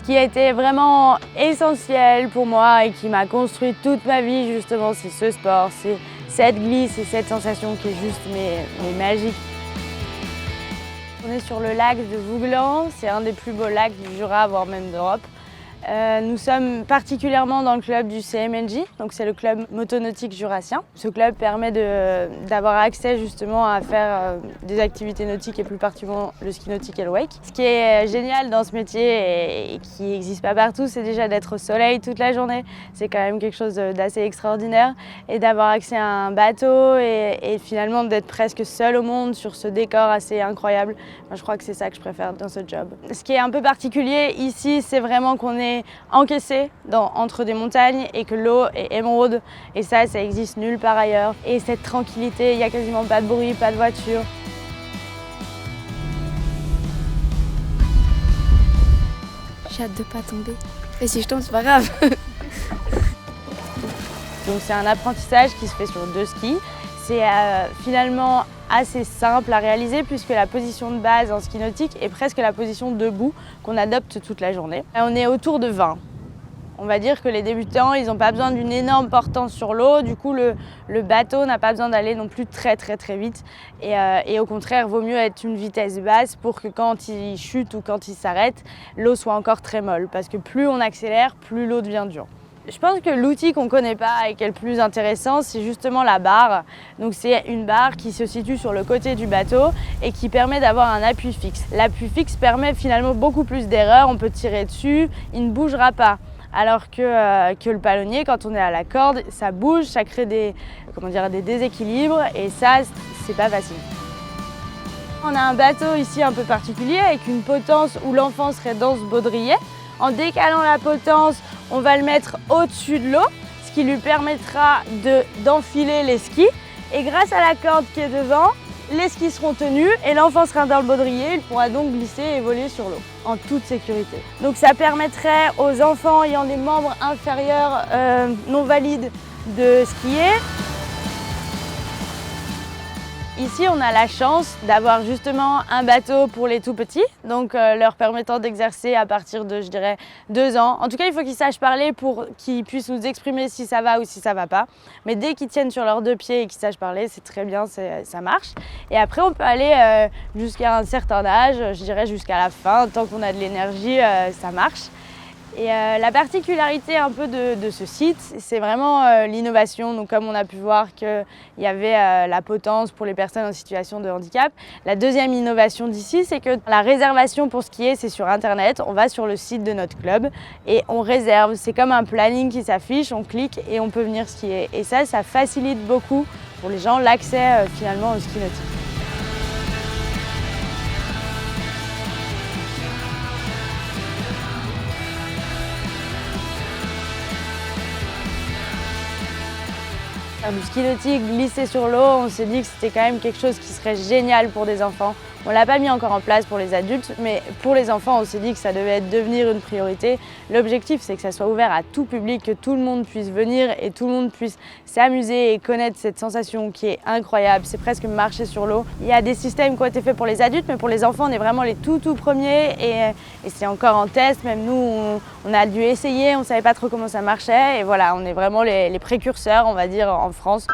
Ce qui a été vraiment essentiel pour moi et qui m'a construit toute ma vie justement, c'est ce sport, c'est cette glisse et cette sensation qui est juste mais magique. On est sur le lac de Vouglan, c'est un des plus beaux lacs du Jura, voire même d'Europe. Nous sommes particulièrement dans le club du CMNJ, donc c'est le club motonautique jurassien. Ce club permet d'avoir accès justement à faire des activités nautiques et plus particulièrement le ski nautique et le wake. Ce qui est génial dans ce métier et qui n'existe pas partout, c'est déjà d'être au soleil toute la journée. C'est quand même quelque chose d'assez extraordinaire et d'avoir accès à un bateau et finalement d'être presque seul au monde sur ce décor assez incroyable. Enfin, je crois que c'est ça que je préfère dans ce job. Ce qui est un peu particulier ici, c'est vraiment qu'on est encaissé entre des montagnes et que l'eau est émeraude et ça existe nulle part ailleurs. Et cette tranquillité, il n'y a quasiment pas de bruit, pas de voiture. J'ai hâte de pas tomber. Et si je tombe, c'est pas grave. Donc c'est un apprentissage qui se fait sur 2 skis. C'est finalement assez simple à réaliser puisque la position de base en ski nautique est presque la position debout qu'on adopte toute la journée. On est autour de 20. On va dire que les débutants, ils n'ont pas besoin d'une énorme portance sur l'eau. Du coup, le bateau n'a pas besoin d'aller non plus très vite. Et au contraire, il vaut mieux être une vitesse basse pour que quand il chute ou quand il s'arrête, l'eau soit encore très molle. Parce que plus on accélère, plus l'eau devient dure. Je pense que l'outil qu'on ne connaît pas et qui est le plus intéressant, c'est justement la barre. Donc c'est une barre qui se situe sur le côté du bateau et qui permet d'avoir un appui fixe. L'appui fixe permet finalement beaucoup plus d'erreurs, on peut tirer dessus, il ne bougera pas. Alors que le palonnier, quand on est à la corde, ça bouge, ça crée des déséquilibres et ça, c'est pas facile. On a un bateau ici un peu particulier avec une potence où l'enfant serait dans ce baudrier. En décalant la potence, on va le mettre au-dessus de l'eau, ce qui lui permettra d'enfiler les skis. Et grâce à la corde qui est devant, les skis seront tenus et l'enfant sera dans le baudrier. Il pourra donc glisser et voler sur l'eau en toute sécurité. Donc ça permettrait aux enfants ayant des membres inférieurs non valides de skier. Ici, on a la chance d'avoir justement un bateau pour les tout petits, donc leur permettant d'exercer à partir de, je dirais, 2 ans. En tout cas, il faut qu'ils sachent parler pour qu'ils puissent nous exprimer si ça va ou si ça va pas. Mais dès qu'ils tiennent sur leurs 2 pieds et qu'ils sachent parler, c'est très bien, ça marche. Et après, on peut aller jusqu'à un certain âge, je dirais jusqu'à la fin, tant qu'on a de l'énergie, ça marche. Et la particularité un peu de ce site, c'est vraiment l'innovation. Donc comme on a pu voir qu'il y avait la potence pour les personnes en situation de handicap. La deuxième innovation d'ici, c'est que la réservation pour skier, c'est sur Internet. On va sur le site de notre club et on réserve. C'est comme un planning qui s'affiche, on clique et on peut venir skier. Et ça facilite beaucoup pour les gens l'accès finalement au ski nautique. Faire du ski nautique, glisser sur l'eau, on s'est dit que c'était quand même quelque chose qui serait génial pour des enfants. On ne l'a pas mis encore en place pour les adultes, mais pour les enfants, on s'est dit que ça devait devenir une priorité. L'objectif, c'est que ça soit ouvert à tout public, que tout le monde puisse venir et tout le monde puisse s'amuser et connaître cette sensation qui est incroyable. C'est presque marcher sur l'eau. Il y a des systèmes qui ont été faits pour les adultes, mais pour les enfants, on est vraiment les tout premiers et c'est encore en test. Même nous, on a dû essayer, on ne savait pas trop comment ça marchait et voilà, on est vraiment les précurseurs, on va dire, en France.